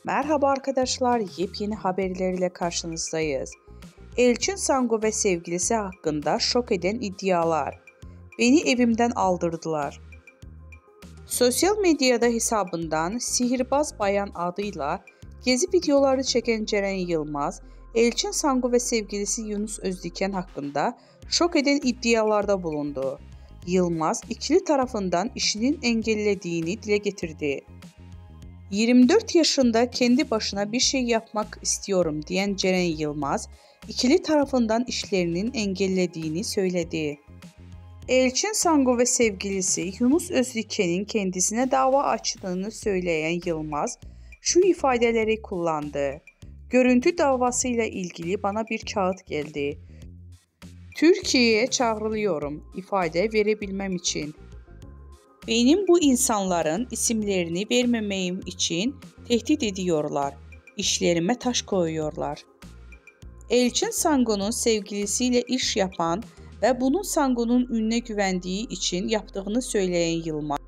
Merhaba arkadaşlar, yepyeni haberlerle karşınızdayız. Elçin Sangu ve sevgilisi hakkında şok eden iddialar. Beni evimden aldırdılar. Sosyal medyada hesabından Sihirbaz Bayan adıyla gezi videoları çeken Ceren Yılmaz, Elçin Sangu ve sevgilisi Yunus Özdiken hakkında şok eden iddialarda bulundu. Yılmaz, ikili tarafından işinin engellediğini dile getirdi. 24 yaşında kendi başına bir şey yapmak istiyorum diyen Ceren Yılmaz, ikili tarafından işlerinin engellediğini söyledi. Elçin Sangu ve sevgilisi Yunus Özdiken'in kendisine dava açtığını söyleyen Yılmaz, şu ifadeleri kullandı. Görüntü davasıyla ilgili bana bir kağıt geldi. Türkiye'ye çağrılıyorum ifade verebilmem için. Benim bu insanların isimlerini vermemeyim için tehdit ediyorlar. İşlerime taş koyuyorlar. Elçin Sangu'nun sevgilisiyle iş yapan ve bunun Sangu'nun ününe güvendiği için yaptığını söyleyen Yılmaz,